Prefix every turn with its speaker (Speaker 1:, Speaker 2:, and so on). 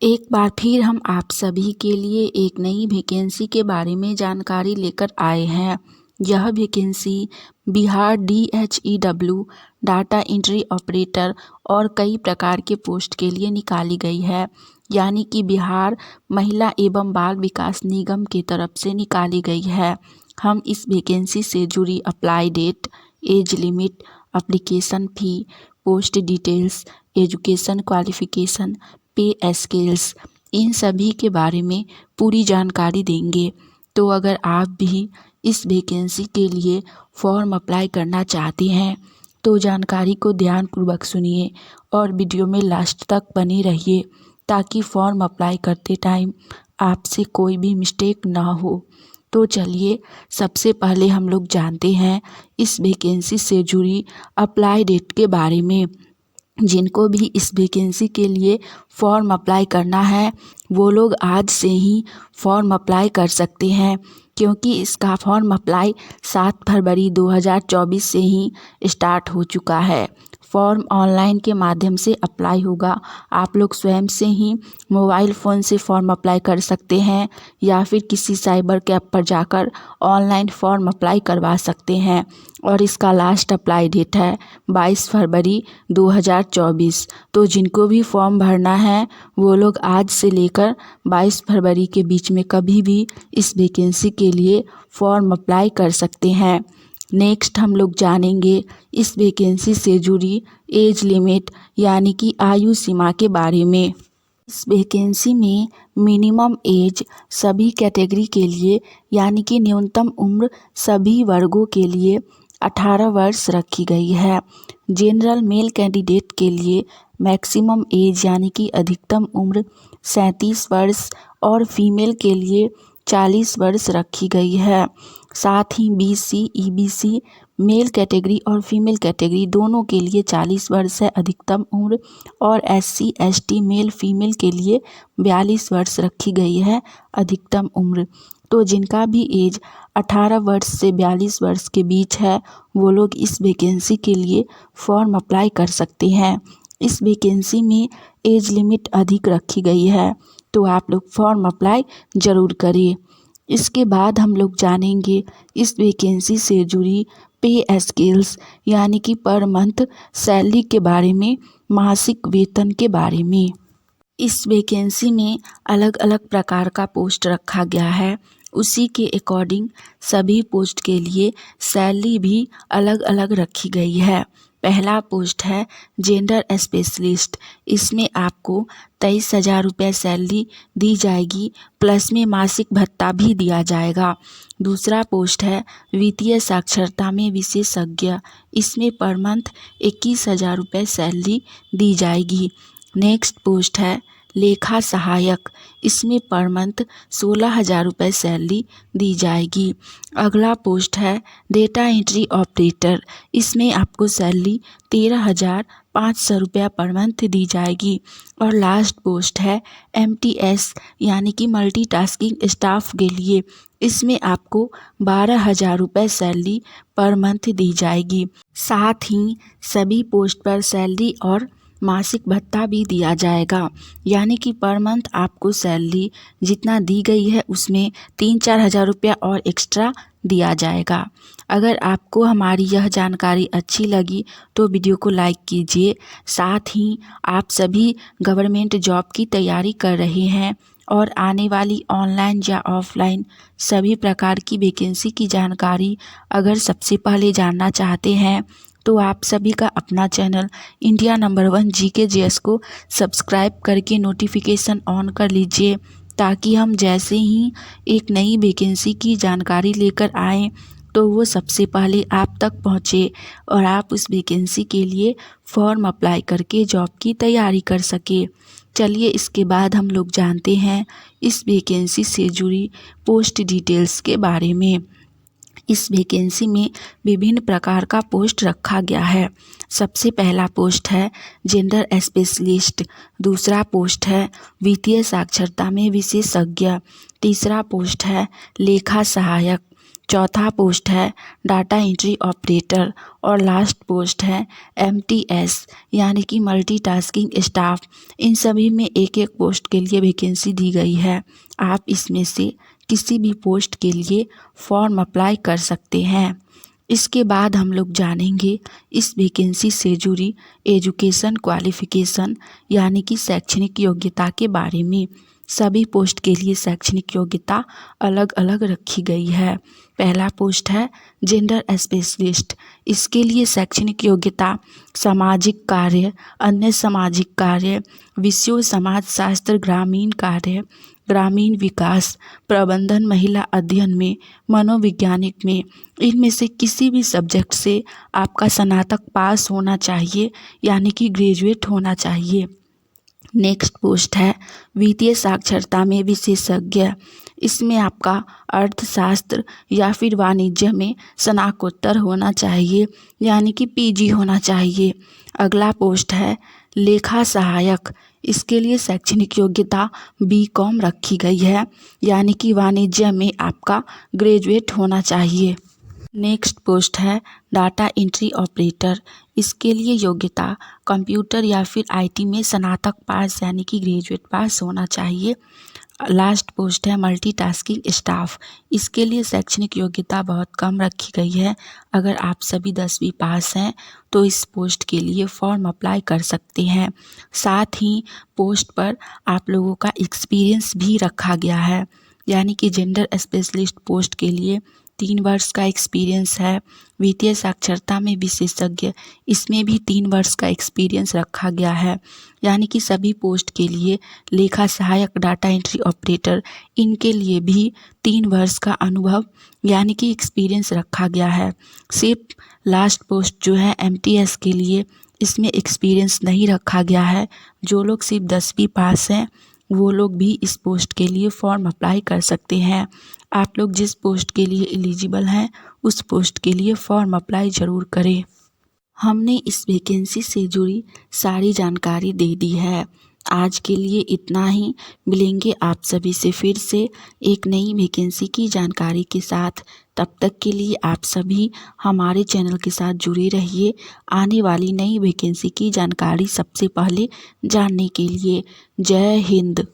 Speaker 1: एक बार फिर हम आप सभी के लिए एक नई वैकेंसी के बारे में जानकारी लेकर आए हैं। यह vacancy Bihar DHEW data entry operator और कई प्रकार के पोस्ट के लिए निकाली गई है, यानी कि बिहार महिला एवं बाल विकास निगम की तरफ से निकाली गई है। हम इस वैकेंसी से जुड़ी apply date, age limit, application fee, post details, education qualification, pay scales, इन सभी के बारे में पूरी जानकारी देंगे। तो अगर आप भी इस वैकेंसी के लिए फॉर्म अप्लाई करना चाहते हैं तो जानकारी को ध्यानपूर्वक सुनिए और वीडियो में लास्ट तक बने रहिए ताकि फॉर्म अप्लाई करते टाइम आपसे कोई भी मिस्टेक ना हो। तो चलिए सबसे पहले हम लोग जानते हैं इस वैकेंसी से जुड़ी अप्लाई डेट के बारे में। जिनको भी इस वैकेंसी के लिए फॉर्म अप्लाई करना है वो लोग आज से ही फॉर्म अप्लाई कर सकते हैं, क्योंकि इसका फॉर्म अप्लाई 7 फरवरी 2024 से ही स्टार्ट हो चुका है। फॉर्म ऑनलाइन के माध्यम से अप्लाई होगा। आप लोग स्वयं से ही मोबाइल फ़ोन से फॉर्म अप्लाई कर सकते हैं या फिर किसी साइबर कैफ़े पर जाकर ऑनलाइन फॉर्म अप्लाई करवा सकते हैं। और इसका लास्ट अप्लाई डेट है 22 फरवरी 2024। तो जिनको भी फॉर्म भरना है वो लोग आज से लेकर 22 फरवरी के बीच में कभी भी इस वैकेंसी के लिए फॉर्म अप्लाई कर सकते हैं। नेक्स्ट हम लोग जानेंगे इस वैकेंसी से जुड़ी एज लिमिट यानी कि आयु सीमा के बारे में। इस वैकेंसी में मिनिमम एज सभी कैटेगरी के लिए यानी कि न्यूनतम उम्र सभी वर्गों के लिए 18 वर्ष रखी गई है। जनरल मेल कैंडिडेट के लिए मैक्सिमम एज यानी कि अधिकतम उम्र 37 वर्ष और फीमेल के लिए 40 वर्ष रखी गई है। साथ ही BC, EBC मेल कैटेगरी और फीमेल कैटेगरी दोनों के लिए 40 वर्ष है अधिकतम उम्र, और SC, ST मेल फीमेल के लिए 42 वर्ष रखी गई है अधिकतम उम्र। तो जिनका भी एज 18 वर्ष से 42 वर्ष के बीच है वो लोग इस वैकेंसी के लिए फॉर्म अप्लाई कर सकते हैं। इस वैकेंसी में एज लिमिट अधिक रखी गई है, तो आप लोग फॉर्म अप्लाई ज़रूर करें। इसके बाद हम लोग जानेंगे इस वैकेंसी से जुड़ी पे स्केल्स यानी कि पर मंथ सैलरी के बारे में, मासिक वेतन के बारे में। इस वैकेंसी में अलग अलग प्रकार का पोस्ट रखा गया है, उसी के अकॉर्डिंग सभी पोस्ट के लिए सैलरी भी अलग अलग रखी गई है। पहला पोस्ट है जेंडर स्पेशलिस्ट। इसमें आपको 23,000 रुपये सैलरी दी जाएगी, प्लस में मासिक भत्ता भी दिया जाएगा। दूसरा पोस्ट है वित्तीय साक्षरता में विशेषज्ञ। इसमें पर मंथ 21,000 रुपये सैलरी दी जाएगी। नेक्स्ट पोस्ट है लेखा सहायक। इसमें पर मंथ 16,000 रुपये सैलरी दी जाएगी। अगला पोस्ट है डेटा एंट्री ऑपरेटर। इसमें आपको सैलरी 13,500 रुपया पर मंथ दी जाएगी। और लास्ट पोस्ट है MTS यानी कि मल्टीटास्किंग स्टाफ के लिए। इसमें आपको 12,000 रुपये सैलरी पर मंथ दी जाएगी। साथ ही सभी पोस्ट पर सैलरी और मासिक भत्ता भी दिया जाएगा, यानी कि पर मंथ आपको सैलरी जितना दी गई है उसमें 3-4 हज़ार रुपया और एक्स्ट्रा दिया जाएगा। अगर आपको हमारी यह जानकारी अच्छी लगी तो वीडियो को लाइक कीजिए। साथ ही आप सभी गवर्नमेंट जॉब की तैयारी कर रहे हैं और आने वाली ऑनलाइन या ऑफलाइन सभी प्रकार की वैकेंसी की जानकारी अगर सबसे पहले जानना चाहते हैं तो आप सभी का अपना चैनल इंडिया नंबर 1 GKGS को सब्सक्राइब करके नोटिफिकेशन ऑन कर लीजिए, ताकि हम जैसे ही एक नई वैकेंसी की जानकारी लेकर आएँ तो वो सबसे पहले आप तक पहुँचे और आप उस वैकेंसी के लिए फॉर्म अप्लाई करके जॉब की तैयारी कर सके। चलिए इसके बाद हम लोग जानते हैं इस वैकेंसी से जुड़ी पोस्ट डिटेल्स के बारे में। इस वैकेंसी में विभिन्न प्रकार का पोस्ट रखा गया है। सबसे पहला पोस्ट है जेंडर स्पेशलिस्ट। दूसरा पोस्ट है वित्तीय साक्षरता में विशेषज्ञ। तीसरा पोस्ट है लेखा सहायक। चौथा पोस्ट है डाटा एंट्री ऑपरेटर और लास्ट पोस्ट है MTS यानी कि मल्टीटास्किंग स्टाफ। इन सभी में एक एक पोस्ट के लिए वैकेंसी दी गई है। आप इसमें से किसी भी पोस्ट के लिए फॉर्म अप्लाई कर सकते हैं। इसके बाद हम लोग जानेंगे इस वैकेंसी से जुड़ी एजुकेशन क्वालिफ़िकेशन यानी कि शैक्षणिक योग्यता के बारे में। सभी पोस्ट के लिए शैक्षणिक योग्यता अलग अलग रखी गई है। पहला पोस्ट है जेंडर स्पेशलिस्ट। इसके लिए शैक्षणिक योग्यता सामाजिक कार्य, अन्य सामाजिक कार्य, विषयों समाजशास्त्र, ग्रामीण कार्य, ग्रामीण विकास, प्रबंधन, महिला अध्ययन में, मनोवैज्ञानिक में, इनमें से किसी भी सब्जेक्ट से आपका स्नातक पास होना चाहिए यानी कि ग्रेजुएट होना चाहिए। नेक्स्ट पोस्ट है वित्तीय साक्षरता में विशेषज्ञ। इसमें आपका अर्थशास्त्र या फिर वाणिज्य में स्नातकोत्तर होना चाहिए यानी कि PG होना चाहिए। अगला पोस्ट है लेखा सहायक। इसके लिए शैक्षणिक योग्यता BCom रखी गई है यानी कि वाणिज्य में आपका ग्रेजुएट होना चाहिए। नेक्स्ट पोस्ट है डाटा एंट्री ऑपरेटर। इसके लिए योग्यता कंप्यूटर या फिर IT में स्नातक पास यानी कि ग्रेजुएट पास होना चाहिए। लास्ट पोस्ट है मल्टीटास्किंग स्टाफ। इसके लिए शैक्षणिक योग्यता बहुत कम रखी गई है। अगर आप सभी 10वीं पास हैं तो इस पोस्ट के लिए फॉर्म अप्लाई कर सकते हैं। साथ ही पोस्ट पर आप लोगों का एक्सपीरियंस भी रखा गया है यानी कि जेंडर स्पेशलिस्ट पोस्ट के लिए 3 वर्ष का एक्सपीरियंस है। वित्तीय साक्षरता में विशेषज्ञ, इसमें भी 3 वर्ष का एक्सपीरियंस रखा गया है यानी कि सभी पोस्ट के लिए लेखा सहायक, डाटा एंट्री ऑपरेटर, इनके लिए भी 3 वर्ष का अनुभव यानी कि एक्सपीरियंस रखा गया है। सिर्फ लास्ट पोस्ट जो है MTS के लिए, इसमें एक्सपीरियंस नहीं रखा गया है। जो लोग सिर्फ 10वीं पास हैं वो लोग भी इस पोस्ट के लिए फॉर्म अप्लाई कर सकते हैं। आप लोग जिस पोस्ट के लिए एलिजिबल हैं उस पोस्ट के लिए फॉर्म अप्लाई ज़रूर करें। हमने इस वैकेंसी से जुड़ी सारी जानकारी दे दी है। आज के लिए इतना ही। मिलेंगे आप सभी से फिर से एक नई वैकेंसी की जानकारी के साथ। तब तक के लिए आप सभी हमारे चैनल के साथ जुड़े रहिए आने वाली नई वैकेंसी की जानकारी सबसे पहले जानने के लिए। जय हिंद।